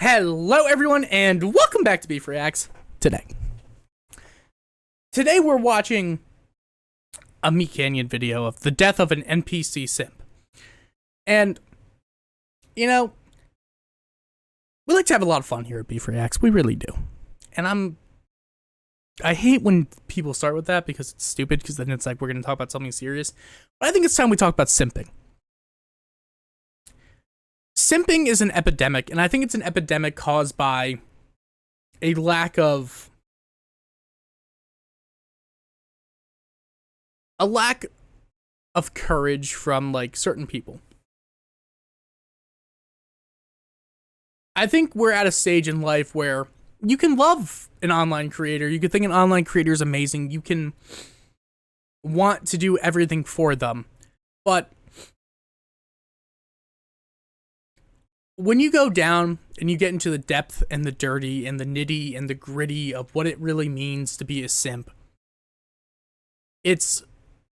Hello everyone and welcome back to Beef Reacts. Today we're watching a Meat Canyon video of the death of an NPC simp. And, you know, we like to have a lot of fun here at Beef Reacts. We really do. And I hate when people start with that because it's stupid, because then it's like we're going to talk about something serious. But I think it's time we talk about simping. Simping is an epidemic, and I think it's an epidemic caused by a lack of courage from, like, certain people. I think we're at a stage in life where you can love an online creator, you can think an online creator is amazing, you can want to do everything for them, but when you go down and you get into the depth and the dirty and the nitty and the gritty of what it really means to be a simp,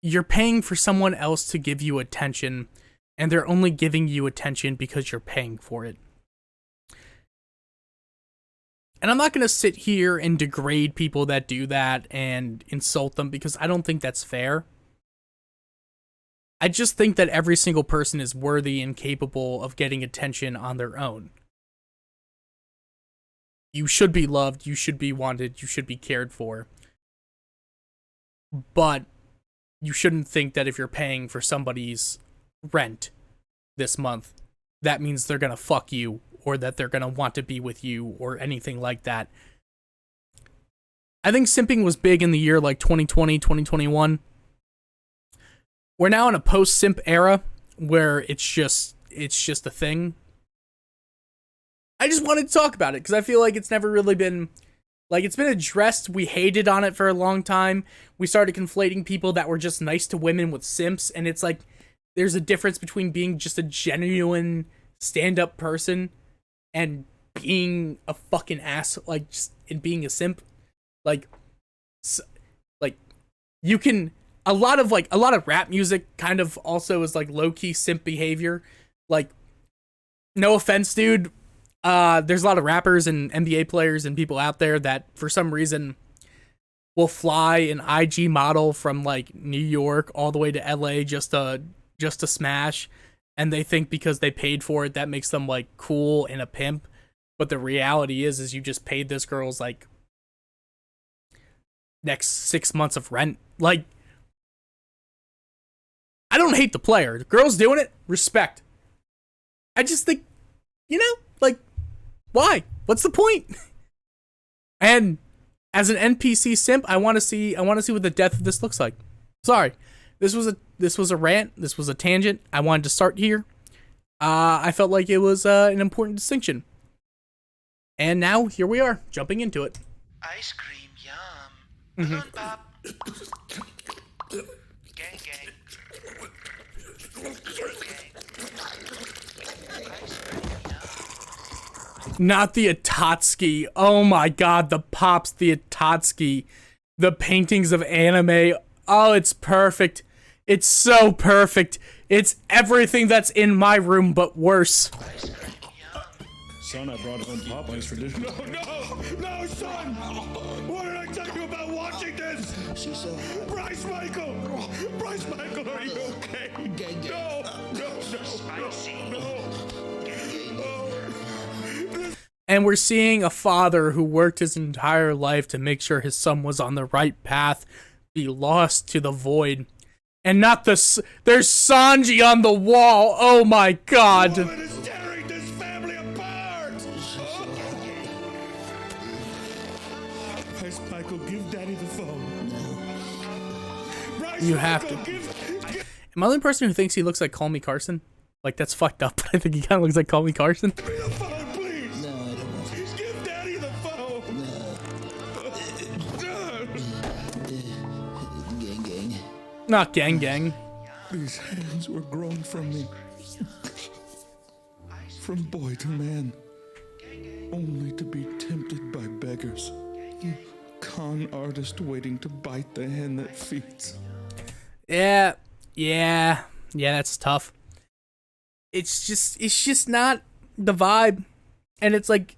you're paying for someone else to give you attention, and they're only giving you attention because you're paying for it. And I'm not going to sit here and degrade people that do that and insult them, because I don't think that's fair. I just think that every single person is worthy and capable of getting attention on their own. You should be loved, you should be wanted, you should be cared for. But you shouldn't think that if you're paying for somebody's rent this month, that means they're gonna fuck you, or that they're gonna want to be with you, or anything like that. I think simping was big in the year like 2020, 2021. We're now in a post-simp era where it's just a thing. I just wanted to talk about it because I feel like it's never really been, like, it's been addressed. We hated on it for a long time. We started conflating people that were just nice to women with simps, and it's like there's a difference between being just a genuine stand-up person and being a fucking ass, like, just in being a simp. Like you can. A lot of rap music kind of also is like low-key simp behavior. Like, no offense, dude. There's a lot of rappers and NBA players and people out there that for some reason will fly an IG model from like New York all the way to LA just to smash, and they think because they paid for it that makes them like cool and a pimp. But the reality is you just paid this girl's like next 6 months of rent. Like, I don't hate the player. The girl's doing it. Respect. I just think, like, why? What's the point? And as an NPC simp, I want to see what the death of this looks like. Sorry, this was a rant. This was a tangent. I wanted to start here. I felt like it was an important distinction, and now here we are, jumping into it. Ice cream, yum. Balloon pop. Gang, gang. Not the Atotsky. Oh my god, the pops, the Atotsky. The paintings of anime. Oh, it's perfect. It's so perfect. It's everything that's in my room, but worse. Son, I brought home Popeye's tradition. No, son! What did I tell you about watching this? Bryce Michael, are you okay? No. And we're seeing a father who worked his entire life to make sure his son was on the right path be lost to the void. And not there's Sanji on the wall. Oh my god. The woman is tearing this family apart! Bryce Michael, give Daddy the phone. No. Bryce You have Michael, to. Give... Am I the only person who thinks he looks like Call Me Carson? Like, that's fucked up. I think he kind of looks like Call Me Carson. Give me the phone, please! No, I don't want to. Give Daddy the phone! Gang, gang. Not gang gang. These hands were grown from me. From boy to man. Only to be tempted by beggars. Con artist waiting to bite the hand that feeds. Yeah, that's tough. It's just not the vibe. And it's like,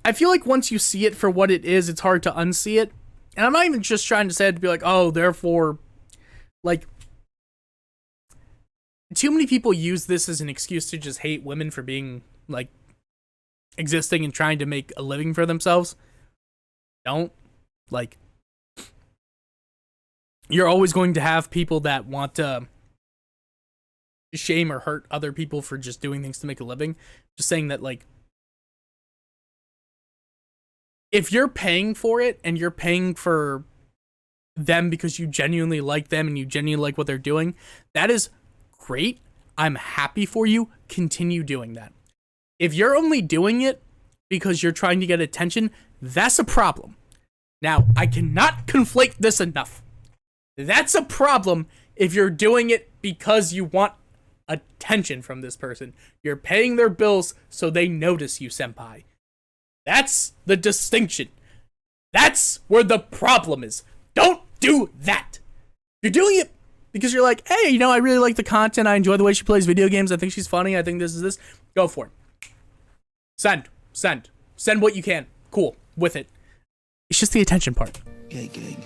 I feel like once you see it for what it is, it's hard to unsee it. And I'm not even just trying to say it to be like, oh, therefore, like, too many people use this as an excuse to just hate women for being, like, existing and trying to make a living for themselves. Don't. Like, you're always going to have people that want to shame or hurt other people for just doing things to make a living. Just saying that, like, if you're paying for it and you're paying for them because you genuinely like them and you genuinely like what they're doing, that is great. I'm happy for you. Continue doing that. If you're only doing it because you're trying to get attention, that's a problem. Now, I cannot conflate this enough. That's a problem if you're doing it because you want attention from this person. You're paying their bills so they notice you, senpai. That's the distinction. That's where the problem is. Don't do that. You're doing it because you're like, hey, you know, I really like the content. I enjoy the way she plays video games. I think she's funny. I think this is this. Go for it. Send what you can. Cool. With it. It's just the attention part. Gag.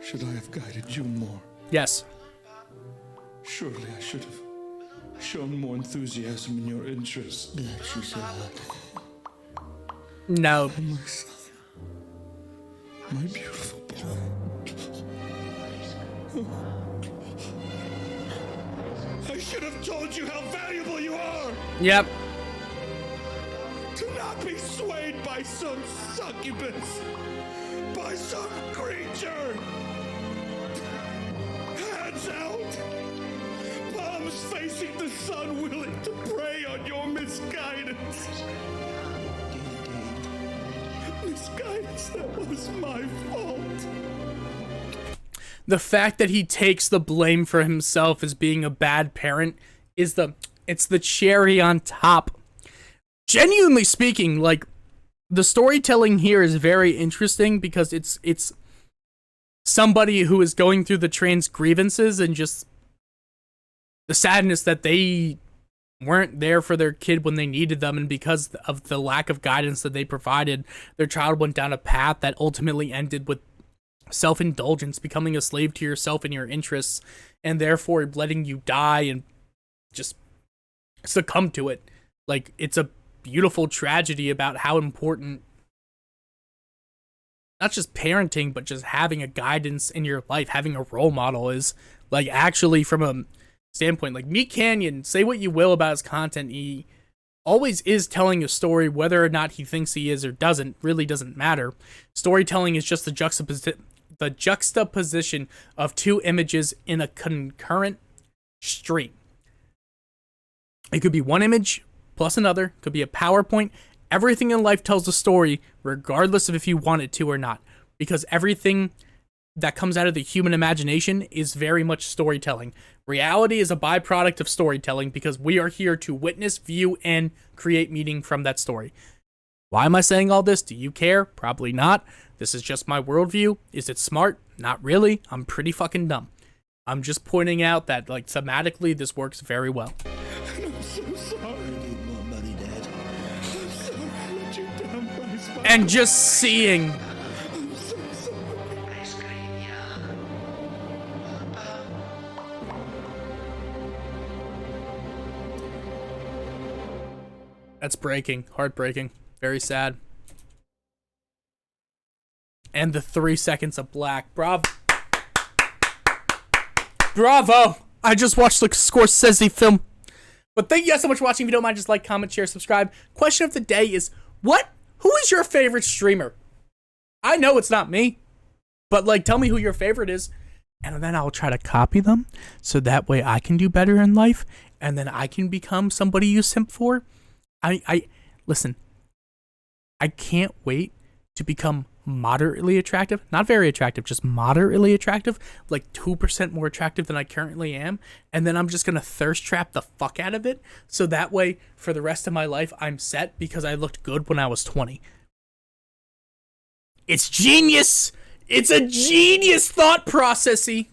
Should I have guided you more? Yes. Surely I should have shown more enthusiasm in your interests. Yeah, she said. No. My son. My beautiful boy. I should have told you how valuable you are! Yep. To not be swayed by some succubus! By some creature! Hands out! Palms facing the sun, willing to prey on your misguidance! Misguidance that was my fault! The fact that he takes the blame for himself as being a bad parent is it's the cherry on top. Genuinely speaking, like, the storytelling here is very interesting because it's somebody who is going through the trans grievances and just the sadness that they weren't there for their kid when they needed them, and because of the lack of guidance that they provided, their child went down a path that ultimately ended with self-indulgence, becoming a slave to yourself and your interests, and therefore letting you die and just succumb to it. Like, it's a beautiful tragedy about how important not just parenting, but just having a guidance in your life, having a role model is. Like, actually, from a standpoint, like, Meat Canyon, say what you will about his content, he always is telling a story. Whether or not he thinks he is or doesn't really doesn't matter. Storytelling is just the juxtaposition of two images in a concurrent stream. It could be one image plus another. It could be a PowerPoint. Everything in life tells a story, regardless of if you want it to or not, because everything that comes out of the human imagination is very much storytelling. Reality is a byproduct of storytelling because we are here to witness, view, and create meaning from that story. Why am I saying all this? Do you care? Probably not. This is just my worldview. Is it smart? Not really. I'm pretty fucking dumb. I'm just pointing out that, like, thematically, this works very well. I'm so sorry. I need more money, Dad. I'm sorry I let you down, Bryce. And just seeing I'm so sorry. Ice cream, yeah. that's breaking, heartbreaking, very sad. And the 3 seconds of black. Bravo. I just watched the Scorsese film. But thank you guys so much for watching. If you don't mind, just like, comment, share, subscribe. Question of the day is, who is your favorite streamer? I know it's not me, but, like, tell me who your favorite is, and then I'll try to copy them, so that way I can do better in life, and then I can become somebody you simp for. Listen, I can't wait to become moderately attractive, not very attractive, just moderately attractive, like 2% more attractive than I currently am, and then I'm just gonna thirst trap the fuck out of it, so that way for the rest of my life I'm set because I looked good when I was 20. It's genius. It's a genius thought processy.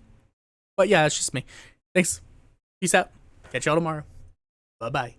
But yeah, it's just me. Thanks. Peace out. Catch y'all tomorrow. Bye bye.